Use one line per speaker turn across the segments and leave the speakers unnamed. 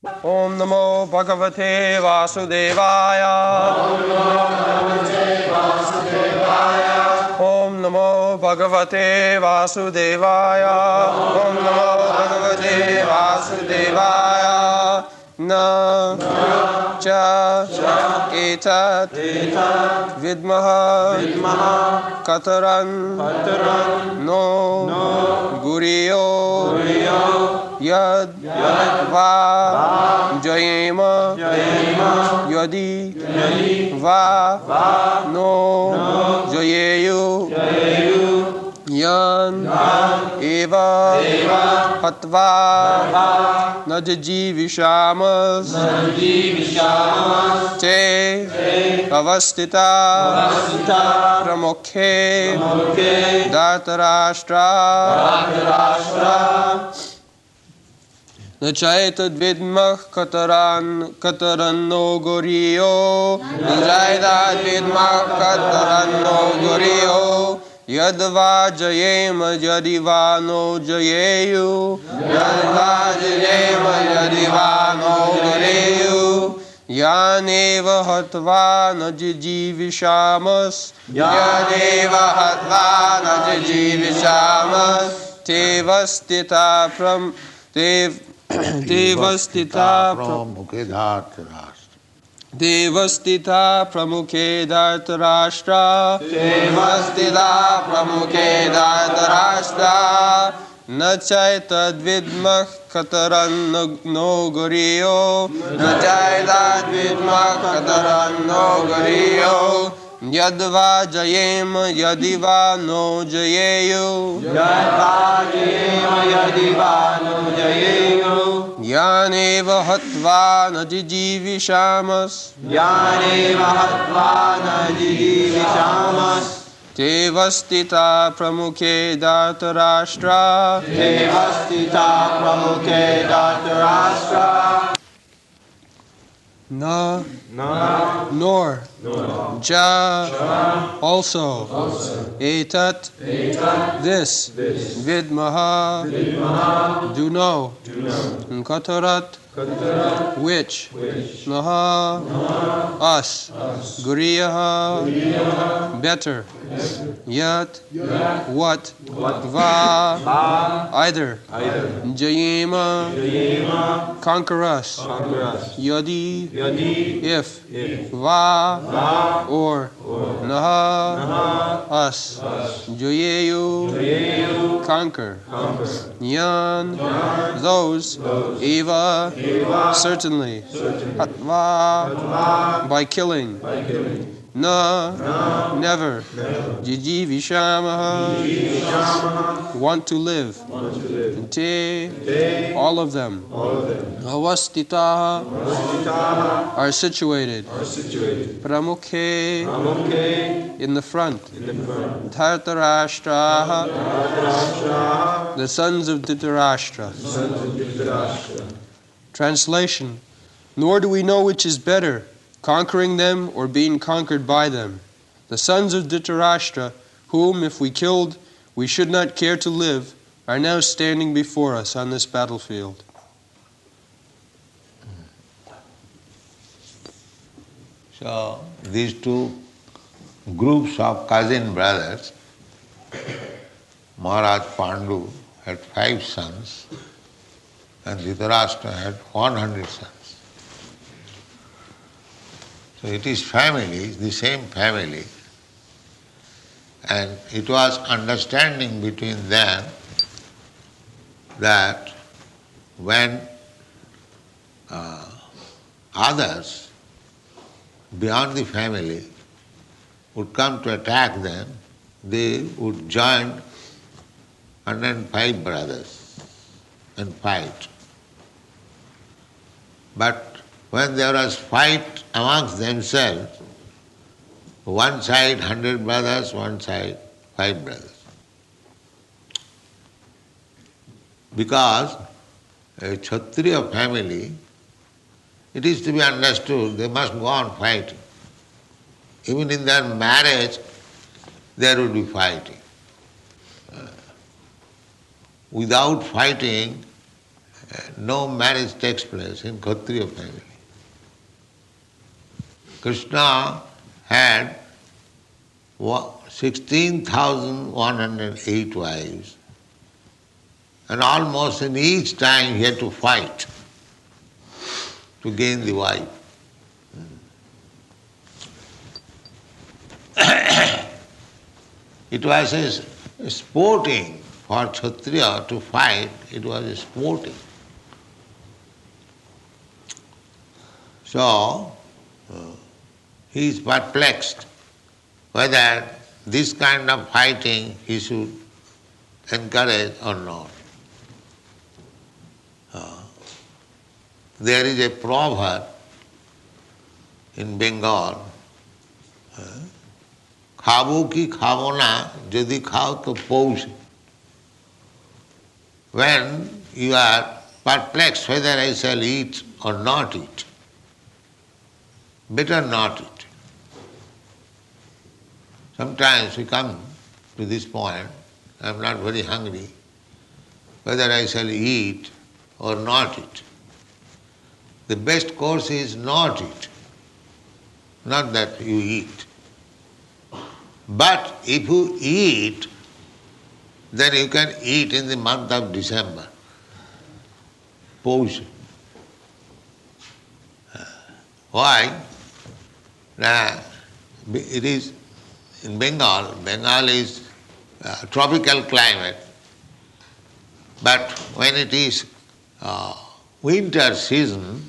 Om Namo Bhagavate Vasudevaya. Om Namo Bhagavate Vasudevaya. Om Namo Bhagavate Vasudevaya. Na cha caitad vidmaḥ kataran no garīyo hatvā jayema yadi va no jayeyuḥ yan eva hatvā na jijīviṣāmas te vasthitāḥ pramukhe dhṛtarāṣṭrā na caitad vidmaḥ kataran no garīyo caitad vidmaḥ kataran no garīyo yadva jayema yadi va no jayeyuḥ yadva jayema yadi va no garīyo yaneva hatvā na jijīviṣāmas yaneva hatvā na jijīviṣāmas te vasthitāḥ
pramukhe dhārtarāṣṭra.
Vasthitāḥ pramukhe dhārtarāṣṭra. Vasthitāḥ pramukhe dhārtarāṣṭra. Na caitad vidmaḥ kataran no garīyo. Na caitad vidmaḥ kataran no garīyo. Yadva jayema yadi va no jayeyuḥ. Yadva jayema yadi va no jayeyuḥ. Yaneva hatvā na jijīviṣāmas. Yaneva hatvā na jijīviṣāmas. Te vasthitāḥ pramukhe dhārtarāṣṭra. Te vasthitāḥ pramukhe dhārtarāṣṭra. Na, nor, ja, also, etat, this, vidmaḥ, do know, katarat, which, naha, us, garīyo, better, yat, what, va, either, jayema, conquer us, yadi, if, va, or, naha, us, jayeyuḥ, conquer, yan, those, eva, certainly, hatvā, by killing, na, never, jijīviṣāmas, want to live, te, all of them, vasthitāḥ, are situated, pramukhe, in the front, dhārtarāṣṭrāḥ, the sons of Dhṛtarāṣṭra. Translation: nor do we know which is better, conquering them or being conquered by them. The sons of Dhṛtarāṣṭra, whom if we killed we should not care to live, are now standing before us on this battlefield.
So these two groups of cousin brothers, Maharaj Pandu had 5 sons and Dhṛtarāṣṭra had 100 sons. So it is family, the same family, and it was understanding between them that when others beyond the family would come to attack them, they would join 105 brothers and fight. But when there was fight amongst themselves, one side 100 brothers, one side 5 brothers. Because a Kshatriya family, it is to be understood, they must go on fighting. Even in their marriage, there would be fighting. Without fighting, no marriage takes place in Kshatriya family. Krishna had 16,108 wives, and almost in each time he had to fight to gain the wife. It was a sporting for Kshatriya to fight, it was a sporting. So, he is perplexed whether this kind of fighting he should encourage or not. There is a proverb in Bengal, खाबो की खाबो ना, यदि खाओ तो पौष. When you are perplexed whether I shall eat or not eat, better not eat. Sometimes we come to this point, I am not very hungry, whether I shall eat or not eat. The best course is not eat, not that you eat. But if you eat, then you can eat in the month of December. Pause. Why? It is in Bengal. Bengal is a tropical climate. But when it is winter season,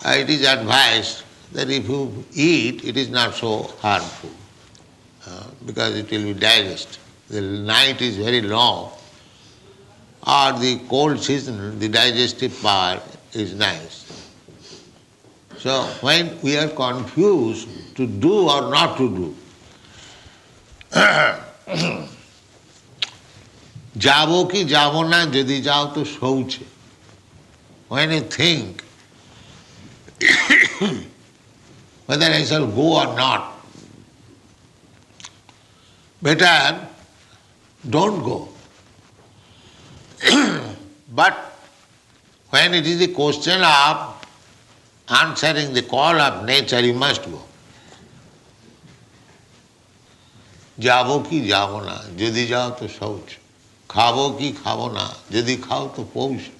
it is advised that if you eat, it is not so harmful. Because it will be digested. The night is very long, or the cold season, the digestive power is nice. So when we are confused to do or not to do, jabo ki jabo na, jadi jao to shouche. When you think whether I shall go or not, better don't go. But when it is a question of answering the call of nature, you must go. Jabo ki jabo na, yadi jao to shauch. Khavo ki khavo na, yadi khao to pouch.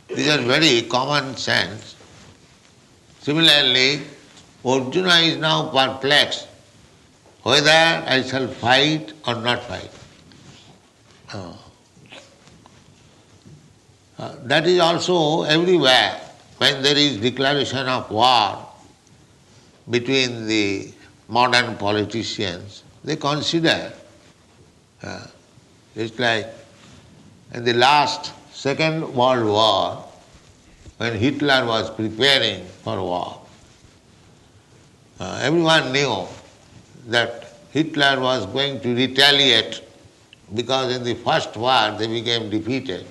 These are very common sense. Similarly, Arjuna is now perplexed whether I shall fight or not fight. That is also everywhere. When there is declaration of war between the modern politicians, they consider, it's like in the last Second World War, when Hitler was preparing for war, everyone knew that Hitler was going to retaliate because in the first war they became defeated.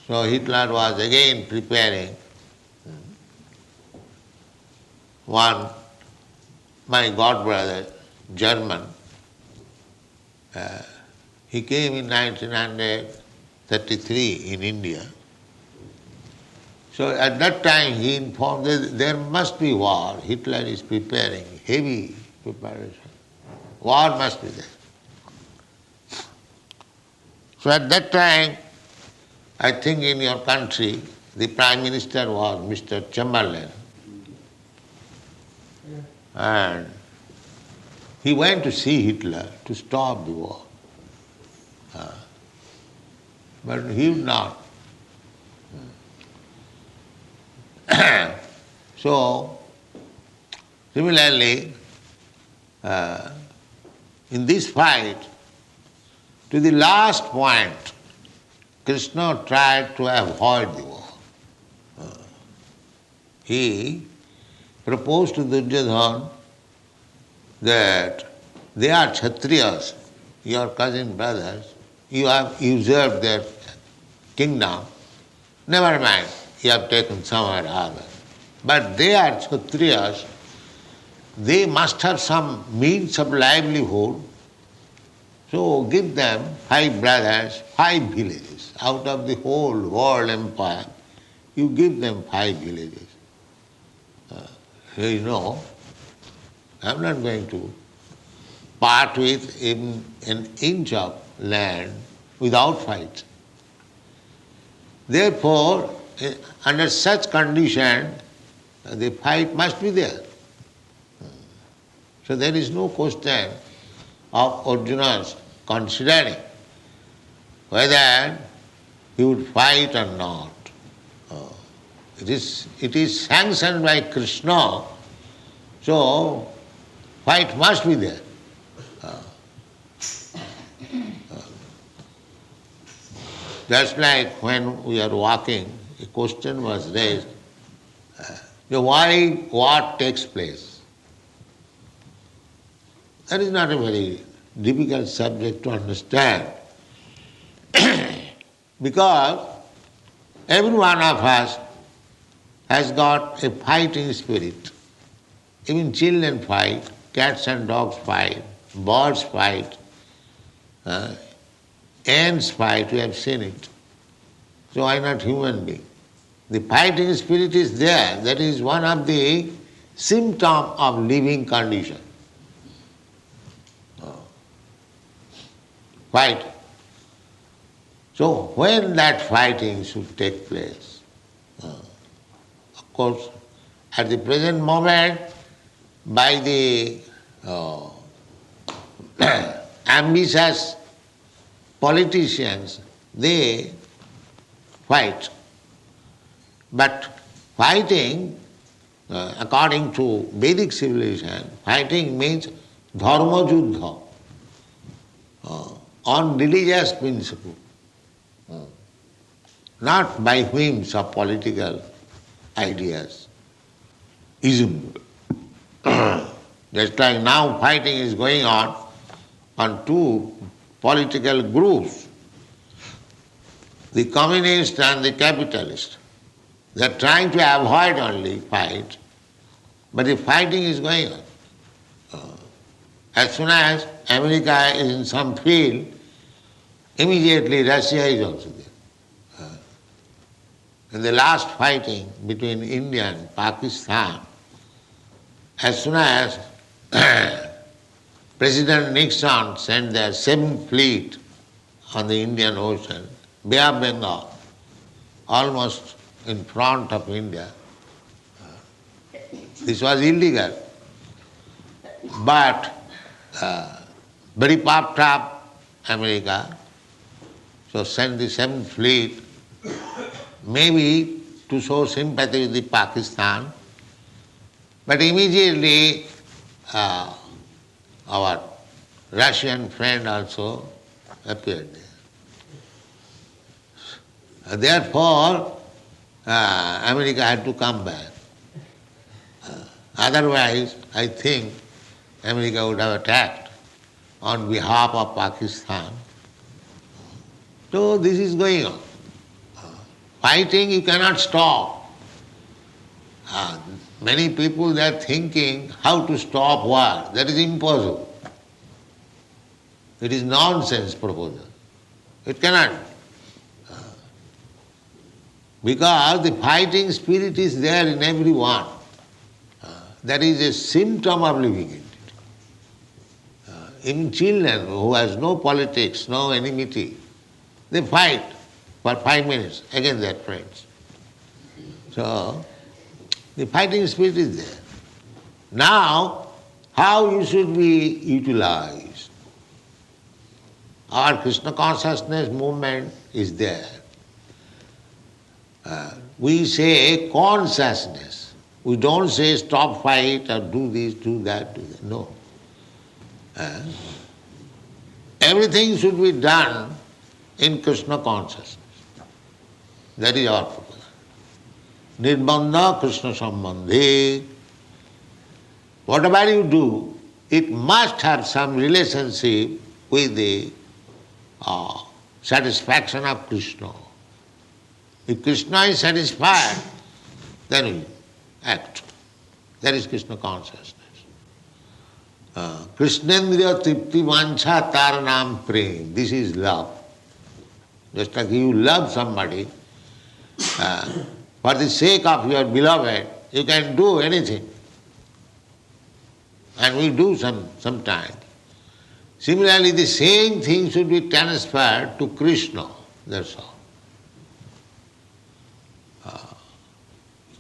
So Hitler was again preparing. One, my godbrother, German, he came in 1933 in India. So at that time he informed that there must be war. Hitler is preparing, heavy preparation. War must be there. So at that time, I think in your country, the Prime Minister was Mr. Chamberlain. And he went to see Hitler to stop the war. But he would not. So, similarly, in this fight, to the last point, Krishna tried to avoid the war. He proposed to Duryodhana that they are Kshatriyas, your cousin brothers, you have usurped their kingdom. Never mind, you have taken somewhere other. But they are Kshatriyas, they must have some means of livelihood. So give them 5 brothers, 5 villages. Out of the whole world empire, you give them 5 villages. I'm not going to part with even an inch of land without fight. Therefore, under such condition, the fight must be there. So there is no question of Arjuna's considering whether he would fight or not. It is sanctioned by Krishna, so fight must be there. Just like when we are walking, a question was raised, why what takes place? That is not a very difficult subject to understand. Because every one of us has got a fighting spirit. Even children fight, cats and dogs fight, birds fight, ants fight, we have seen it. So why not human being? The fighting spirit is there. That is one of the symptoms of living condition. Fight. So when that fighting should take place, of course, at the present moment, by the ambitious politicians, they fight. But fighting, according to Vedic civilization, fighting means dharma juddha, on religious principle, not by whims of political ideas, ism. Just like now fighting is going on 2 political groups, the communist and the capitalist. They are trying to avoid only fight, but the fighting is going on. As soon as America is in some field, immediately Russia is also there. In the last fighting between India and Pakistan, as soon as President Nixon sent their 7th fleet on the Indian Ocean, Bay of Bengal, almost in front of India, this was illegal. But very puffed up America, so sent the 7th fleet, maybe to show sympathy with the Pakistan, but immediately our Russian friend also appeared there. Therefore, America had to come back. Otherwise, I think America would have attacked on behalf of Pakistan. So this is going on. Fighting you cannot stop. Many people they are thinking how to stop war. That is impossible. It is nonsense proposal. It cannot. Because the fighting spirit is there in everyone. That is a symptom of living entity. In children who has no politics, no enmity, they fight for 5 minutes, again they are friends. So, the fighting spirit is there. Now, how you should be utilized? Our Krishna consciousness movement is there. We say consciousness. We don't say stop fight or do this, do that, do that. No. Everything should be done in Krishna consciousness. That is our purpose. Nirbandha Krishna sambandhe. Whatever you do, it must have some relationship with the satisfaction of Krishna. If Krishna is satisfied, then we act. That is Krishna consciousness. Krishnendriya tripti vancha taranam prem. This is love. Just like you love somebody, for the sake of your beloved, you can do anything. And we do sometimes. Similarly, the same thing should be transferred to Krishna. That's all.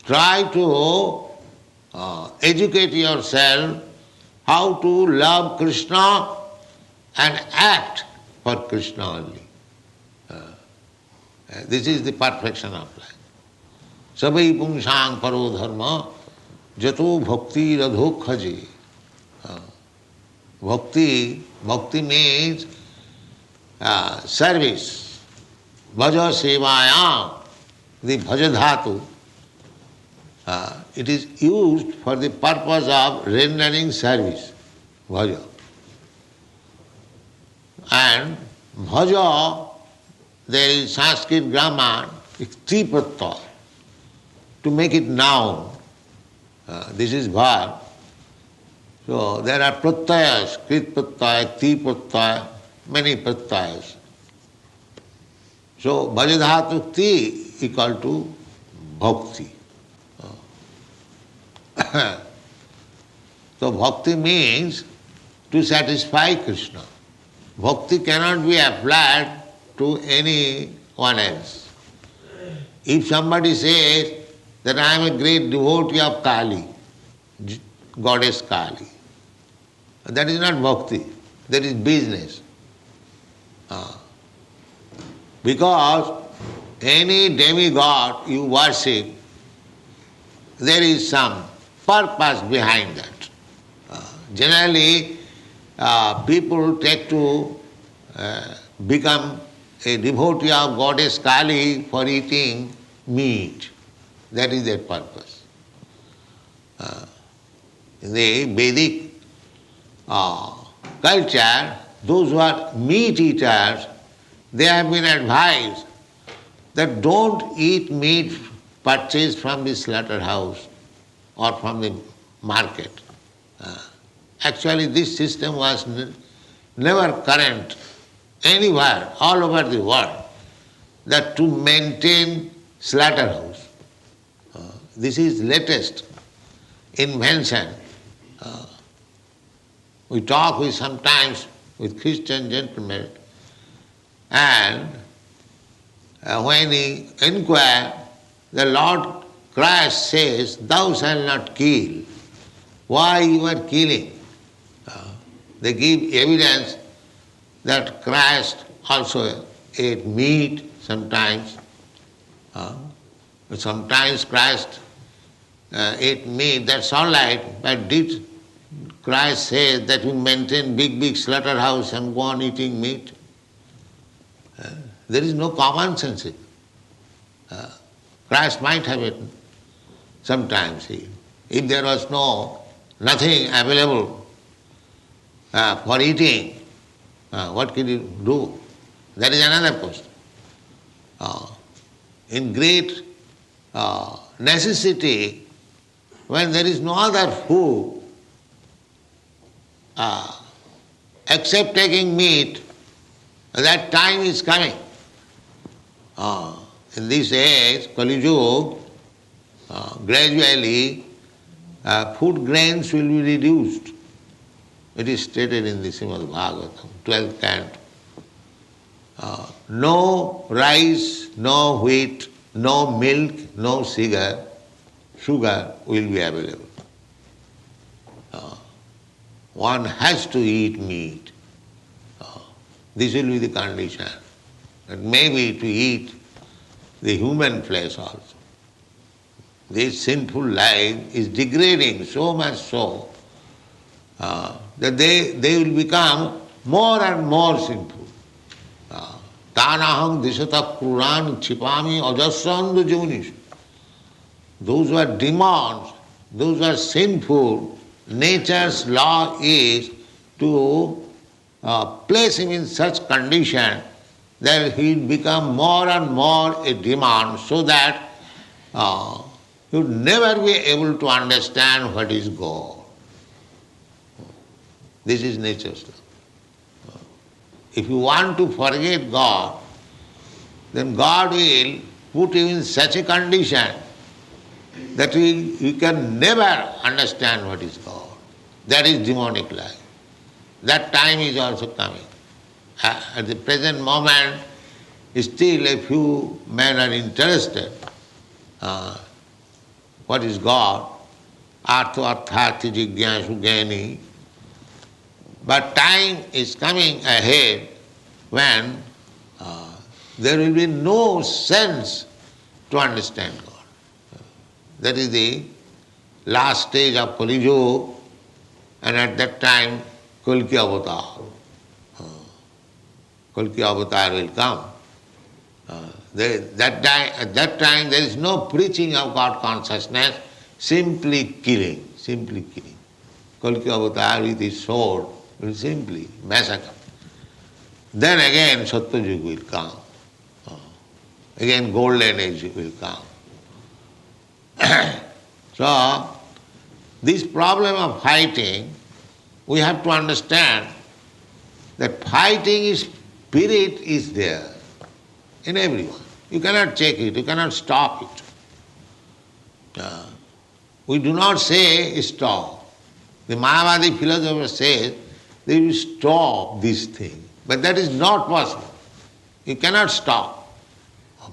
Try to educate yourself how to love Krishna and act for Krishna only. This is the perfection of life. Sabai pungsang paro dharma jato bhakti radho khaji. Bhakti means service. Bhaja sevayam, the bhaja dhatu. It is used for the purpose of rendering service. Bhaja. And bhaja, there is Sanskrit grammar, it's tri pratyaya. To make it noun, this is verb. So there are pratyayas, krit pratyaya, ti pratyaya, many pratyayas. So bhajadhatu ti equal to bhakti. So bhakti means to satisfy Krishna. Bhakti cannot be applied to anyone else. If somebody says that I am a great devotee of Kali, goddess Kali, that is not bhakti, that is business. Because any demigod you worship, there is some purpose behind that. Generally, people take to become a devotee of goddess Kali for eating meat. That is their purpose. In the Vedic culture, those who are meat eaters, they have been advised that don't eat meat purchased from the slaughterhouse or from the market. Actually, this system was never current anywhere, all over the world, that to maintain slaughterhouse. This is latest invention. We talk sometimes with Christian gentlemen, and when he inquire, the Lord Christ says, "Thou shalt not kill." Why you are killing? They give evidence that Christ also ate meat sometimes. Sometimes Christ ate meat, that's all right, but did Christ say that we maintain big slaughterhouse and go on eating meat? There is no common sense. Christ might have eaten sometimes. If there was nothing available for eating, what can you do? That is another question. In great necessity, when there is no other food, except taking meat, that time is coming. In this age, Kali Yuga, gradually food grains will be reduced. It is stated in the Srimad Bhagavatam, 12th canto. No rice, no wheat, no milk, no sugar will be available. One has to eat meat. This will be the condition. And maybe to eat the human flesh also. This sinful life is degrading so much so that they will become more and more sinful. Tanaham disata kuran chipami ajasrandu junish. Those who are demons, those who are sinful, nature's law is to place him in such condition that he will become more and more a demon, so that he would never be able to understand what is God. This is nature's law. If you want to forget God, then God will put you in such a condition that you can never understand what is God. That is demonic life. That time is also coming. At the present moment, still a few men are interested. What is God? Hatvā jijīviṣāmas jayema. But time is coming ahead when there will be no sense to understand God. That is the last stage of Kali Yuga, and at that time Kalki avatar. Kalki avatar will come. At that time there is no preaching of God consciousness, simply killing. Kalki avatar with his sword will simply massacre. Then again Satyayuga will come. Again golden age will come. So, this problem of fighting, we have to understand that fighting spirit is there in everyone. You cannot check it, you cannot stop it. We do not say stop. The Mayavadi philosopher says they will stop this thing, but that is not possible. You cannot stop.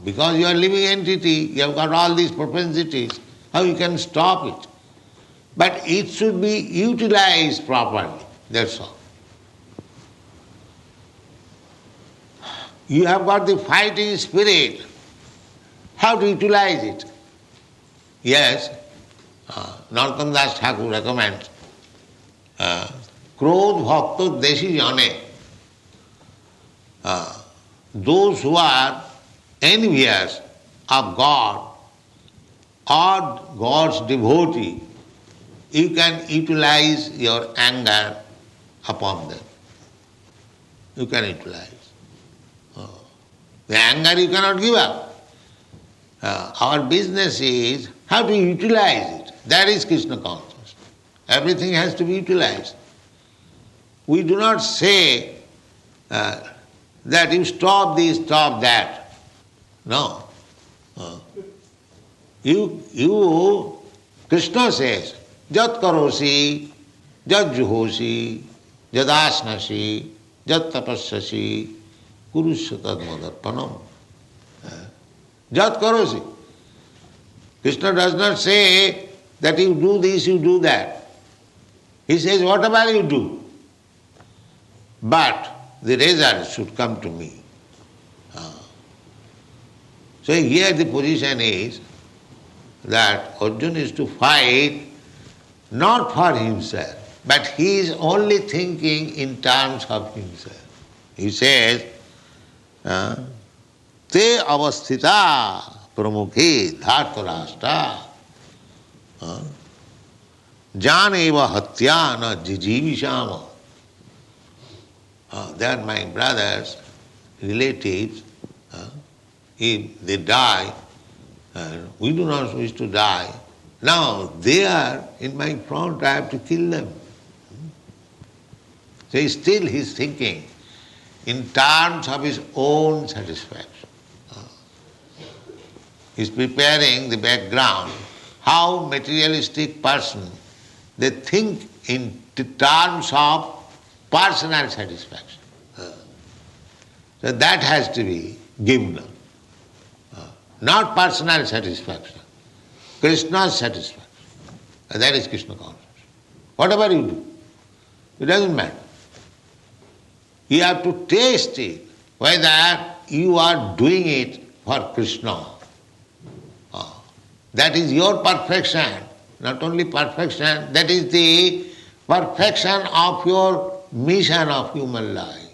Because you are a living entity, you have got all these propensities, how you can stop it? But it should be utilized properly, that's all. You have got the fighting spirit, how to utilize it? Yes, Narottam Das Thakur recommends, Krodh bhakto deshi jane, those who are envious of God or God's devotee, you can utilize your anger upon them. You can utilize. The anger you cannot give up. Our business is how to utilize it. That is Krishna consciousness. Everything has to be utilized. We do not say that you stop this, stop that. No. Krishna says, Jat karosi, jat juhosi, jat asnasi, jat tapassasi, kurusya tad madarpanam. Jat karosi. Krishna does not say that you do this, you do that. He says, whatever you do, but the result should come to me. So here the position is that Arjuna is to fight not for himself, but he is only thinking in terms of himself. He says, Te vasthitāḥ pramukhe dhārtarāṣṭrāḥ jayema hatvā na jijīviṣāmas. They are my brothers, relatives. If they die, we do not wish to die. Now they are in my front, I have to kill them. So still he is thinking in terms of his own satisfaction. He is preparing the background, how materialistic person, they think in terms of personal satisfaction. So that has to be given. Not personal satisfaction, Krishna's satisfaction. And that is Krishna consciousness. Whatever you do, it doesn't matter. You have to taste it, whether you are doing it for Krishna. That is your perfection, not only perfection, that is the perfection of your mission of human life.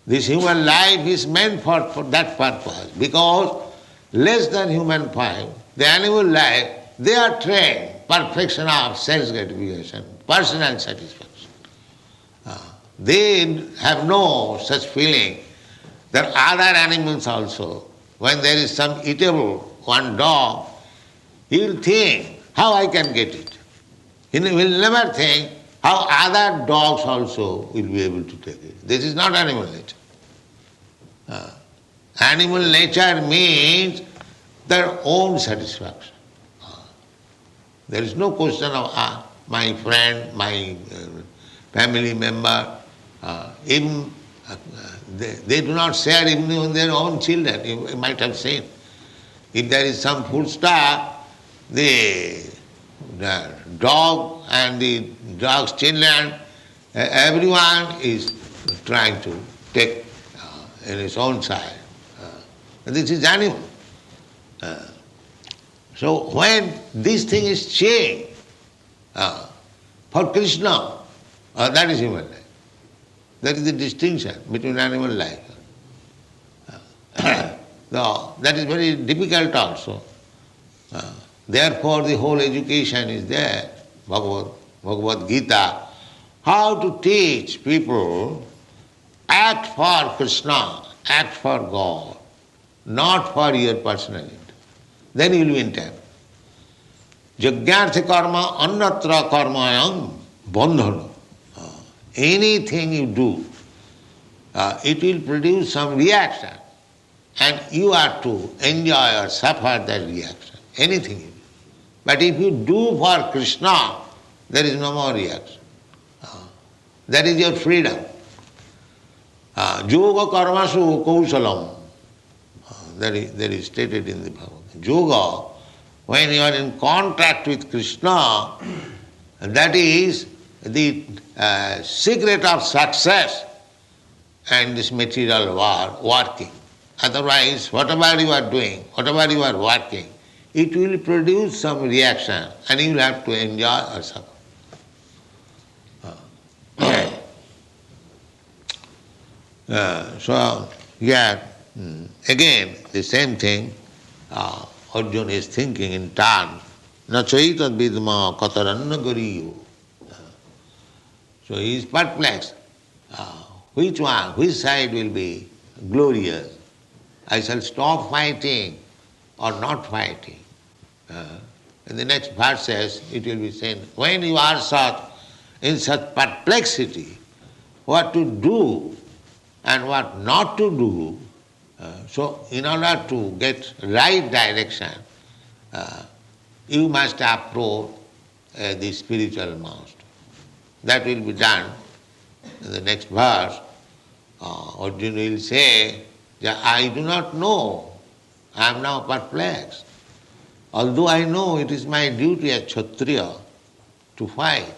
This human life is meant for that purpose, because less than human life, the animal life, they are trained, perfection of sense gratification, personal satisfaction. They have no such feeling that other animals also, when there is some eatable, one dog, he will think, how I can get it. He will never think how other dogs also will be able to take it. This is not animal nature. Animal nature means their own satisfaction. There is no question of my friend, my family member, even they do not share even with their own children. You might have seen. If there is some food stuff, the dog and the dog's children, everyone is trying to take in his own side. This is animal. So when this thing is changed, for Krishna, that is human life. That is the distinction between animal life. No, that is very difficult also. Therefore the whole education is there, Bhagavad-gītā, how to teach people act for Krishna, act for God, not for your personality. Then you will be in time. Jagyartha karma annatra karmayam bandhana. Anything you do, it will produce some reaction, and you are to enjoy or suffer that reaction. Anything you do. But if you do for Krishna, there is no more reaction. That is your freedom. Yoga karmasu kausalam. That is stated in the Bhagavad Gita. Yoga, when you are in contact with Krishna, that is the secret of success and this material working. Otherwise, whatever you are doing, whatever you are working, it will produce some reaction and you will have to enjoy or suffer. So, again, the same thing, Arjuna is thinking in turn, na caitad vidmaḥ kataran garīyo. So he is perplexed. Which side will be glorious? I shall stop fighting or not fighting. In the next verses it will be said, when you are in such perplexity, what to do and what not to do, so in order to get right direction, you must approach the spiritual master. That will be done in the next verse. Arjuna will say, I do not know, I am now perplexed. Although I know it is my duty as Kshatriya to fight,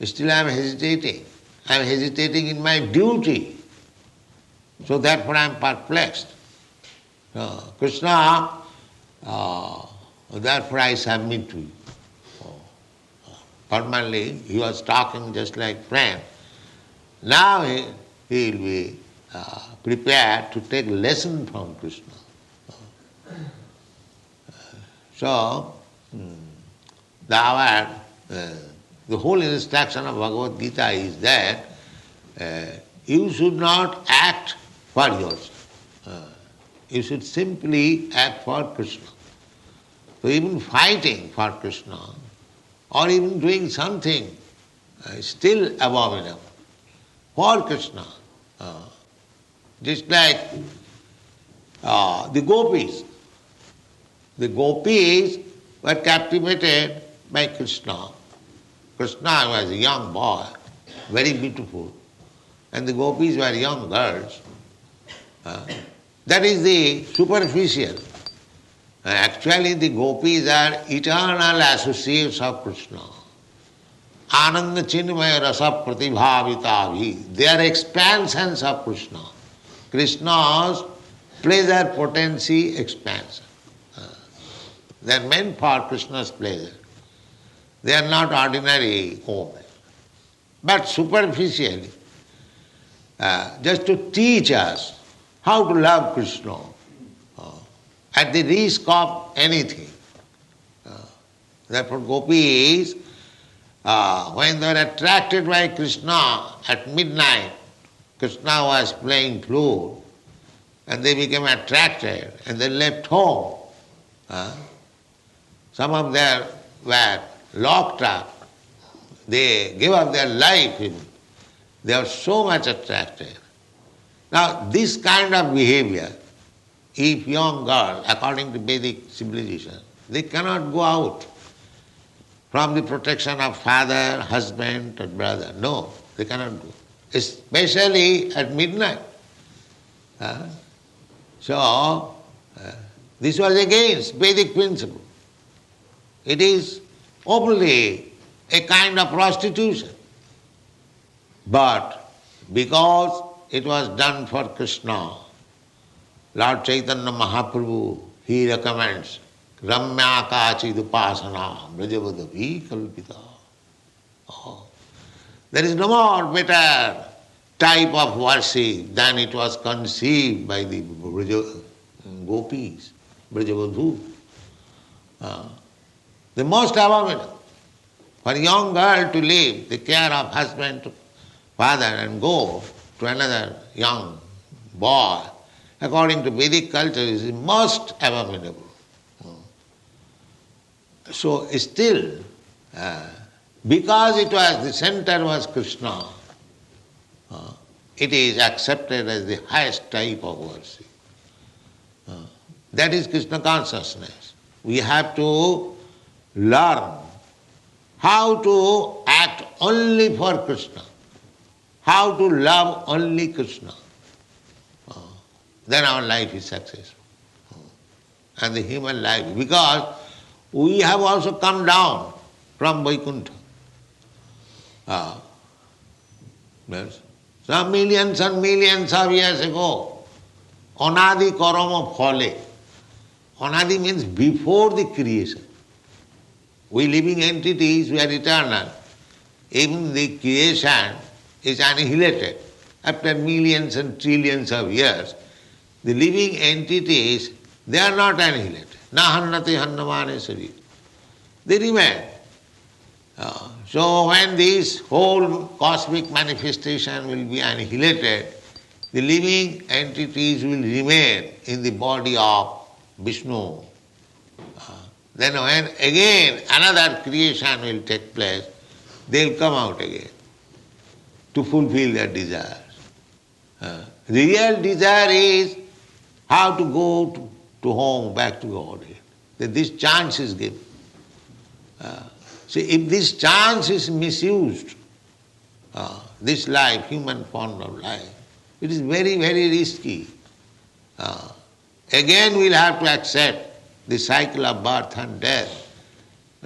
still I am hesitating. I am hesitating in my duty. So therefore I am perplexed. Krishna, therefore I submit to you. Formerly he was talking just like friend. Now he will be prepared to take lesson from Krishna. So the whole instruction of Bhagavad Gita is that you should not act for yourself. You should simply act for Krishna. So even fighting for Krishna or even doing something still abominable for Krishna. Just like the gopis. The gopis were captivated by Krishna. Krishna was a young boy, very beautiful, and the gopis were young girls. That is the superficial. Actually the gopis are eternal associates of Krishna. Ananda chinmaya rasa pratibhavitavhi. They are expansions of Krishna. Krishna's pleasure potency expansion. They are meant for Krishna's pleasure. They are not ordinary women. But superficially, just to teach us how to love Krishna at the risk of anything. Therefore gopis, when they were attracted by Krishna at midnight, Krishna was playing flute, and they became attracted and they left home. Some of them were locked up. They give up their life even. They are so much attracted. Now, this kind of behavior, if young girl, according to Vedic civilization, they cannot go out from the protection of father, husband, or brother. No, they cannot go. Especially at midnight. So, this was against Vedic principle. It is openly a kind of prostitution. But because it was done for Krishna, Lord Chaitanya Mahaprabhu, he recommends Ramya Kachid Upasana Brajavadavi Kalpita. There is no more better type of worship than it was conceived by the gopis, Brajavadhu. The most abominable. For a young girl to leave the care of husband, father and go to another young boy, according to Vedic culture, is the most abominable. So still, because it was, the center was Krishna, it is accepted as the highest type of worship. That is Krishna consciousness. We have to learn how to act only for Krishna, how to love only Krishna. Then our life is successful. And the human life, because we have also come down from Vaikuntha. Some millions and millions of years ago, Anadi Karama Phale. Anadi means before the creation. We living entities, we are eternal. Even the creation is annihilated. After millions and trillions of years, the living entities, they are not annihilated. Na hannati hannamane sari. They remain. So when this whole cosmic manifestation will be annihilated, the living entities will remain in the body of Vishnu. Then when again another creation will take place, they will come out again to fulfill their desires. Real desire is how to go to home, back to Godhead. That this chance is given. See, if this chance is misused, this life, human form of life, it is very, very risky. Again we'll have to accept the cycle of birth and death.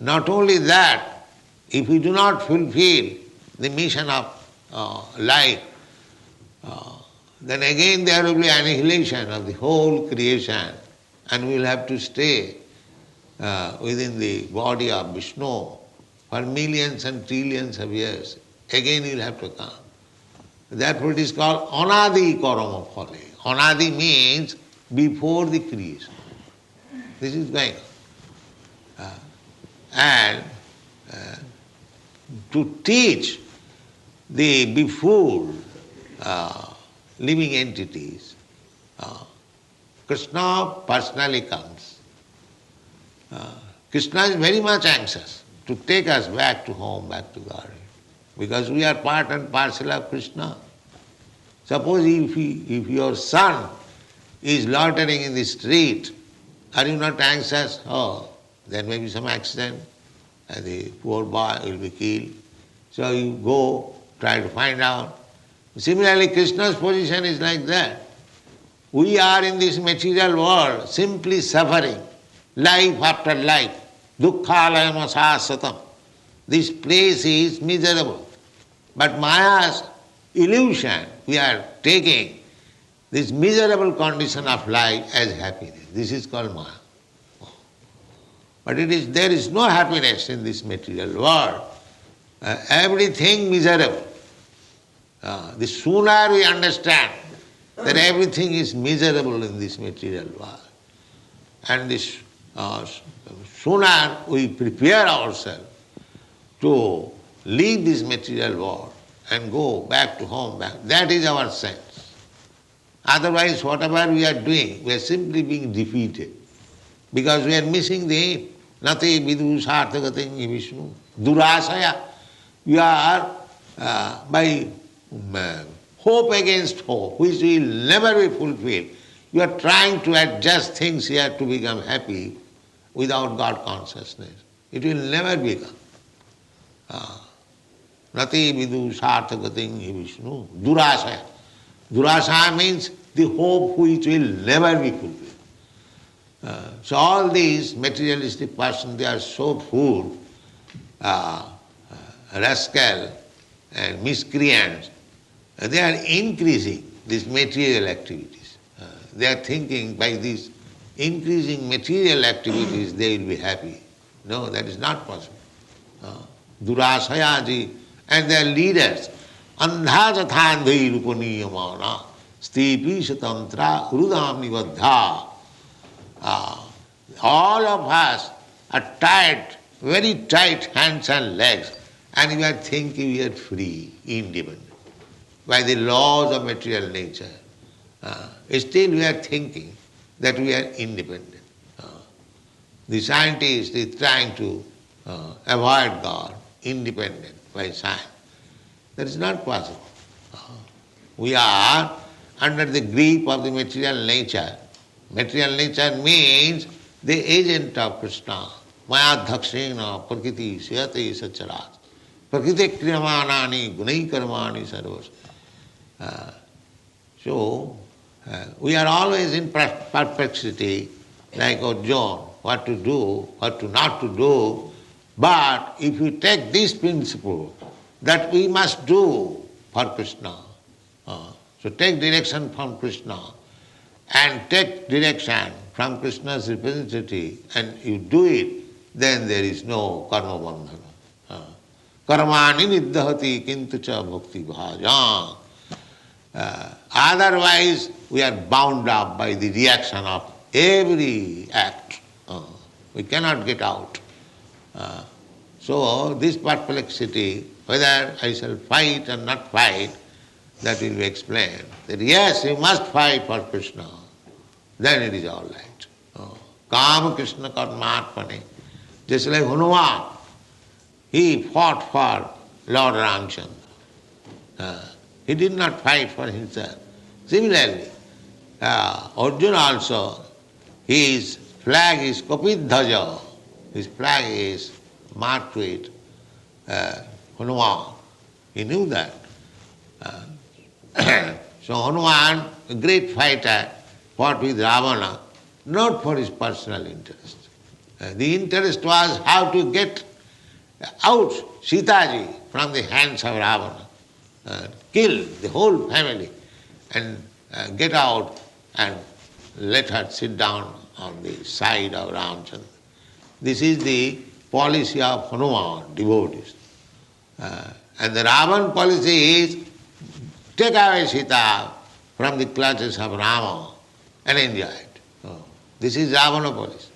Not only that, if we do not fulfill the mission of life, then again there will be annihilation of the whole creation, and we will have to stay within the body of Vishnu for millions and trillions of years. Again we will have to come. Therefore it is called Anadi Karama Phale. Anadi means before the creation. This is going on. And to teach the befooled living entities, Krishna personally comes. Krishna is very much anxious to take us back to home, back to Godhead, because we are part and parcel of Krishna. Suppose if your son is loitering in the street, are you not anxious? Oh, there may be some accident, and the poor boy will be killed. So you go, try to find out. Similarly, Krishna's position is like that. We are in this material world simply suffering, life after life. Dukkhalayam asasatam. This place is miserable. But Maya's illusion, we are taking this miserable condition of life as happiness. This is called Maya. But there is no happiness in this material world. Everything miserable. The sooner we understand that everything is miserable in this material world, and this sooner we prepare ourselves to leave this material world and go back to home, that is our sense. Otherwise, whatever we are doing, we are simply being defeated, because we are missing the aim. Nate vidu sarthagatim vishnu durasaya You are by hope against hope, which will never be fulfilled. You are trying to adjust things here to become happy without God consciousness. It will never become. Nati vidu sarthagating Vishnu. Durasaya. Durasaya means the hope which will never be fulfilled. So all these materialistic persons, they are so fool, rascal and miscreants. They are increasing these material activities. They are thinking by these increasing material activities they will be happy. No, that is not possible. Durasayaji and their leaders, andhajathandhi rupaniyamana, stipishatantra urudamni vadha. All of us are tied, very tight hands and legs, and we are thinking we are free, independent, by the laws of material nature. Still we are thinking that we are independent. The scientist is trying to avoid God, independent by science. That is not possible. We are under the grip of the material nature. Material nature means the agent of Krishna. Maya dhakshena prakriti syate sacharat. Prakriti kriyamanani gunai karmani sarvas. So, we are always in perplexity, like Arjuna, what to do, what to not to do. But if you take this principle, that we must do for Krishna, so take direction from Krishna, and take direction from Krishna's representative, and you do it, then there is no karma bandhana. Karmani niddhati kintu cha bhakti bhajan. Otherwise, we are bound up by the reaction of every act. We cannot get out. So this perplexity, whether I shall fight or not fight, that will be explained. That yes, you must fight for Krishna. Then it is all right. Kama Krishna karmatmane. Just like Hanuman, he fought for Lord Ramchandra. He did not fight for himself. Similarly, Arjuna also, his flag is Kapidhaja. His flag is marked with Hanuman. He knew that. So Hanuman, a great fighter, fought with Ravana, not for his personal interest. The interest was how to get out Sitaji from the hands of Ravana, kill the whole family, and get out and let her sit down on the side of Ramchandra. This is the policy of Hanuman, devotees. And the Ravan policy is take away Sita from the clutches of Rama and enjoy it. This is Ravana policy.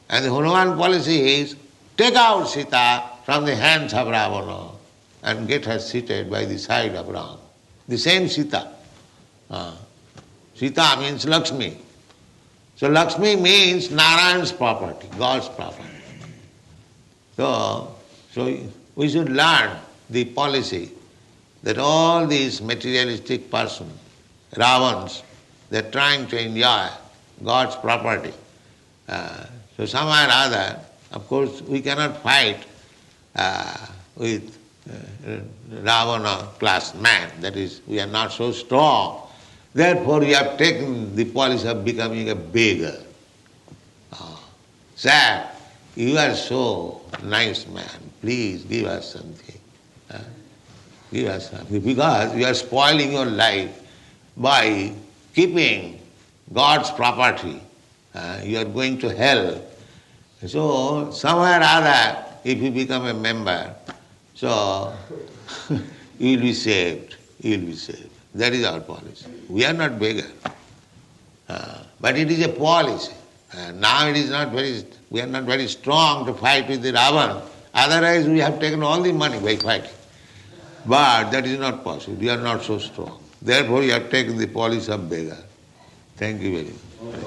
And the Hanuman policy is take out Sita from the hands of Ravana and get her seated by the side of Rama. The same Sita. Sita means Lakshmi. So Lakshmi means Narayan's property, God's property. So we should learn the policy that all these materialistic persons, Ravans, they are trying to enjoy God's property. So somewhere or other, of course, we cannot fight with Ravana class man. That is, we are not so strong. Therefore, we have taken the policy of becoming a beggar. Sir, you are so nice man. Please give us something. Give us something. Because you are spoiling your life by keeping God's property. You are going to hell. So, somewhere or other, if you become a member, so you will be saved. You will be saved. That is our policy. We are not beggars. But it is a policy. Now it is not very, we are not very strong to fight with the Ravan. Otherwise we have taken all the money by fighting. But that is not possible. We are not so strong. Therefore we have taken the policy of beggar. Thank you very much.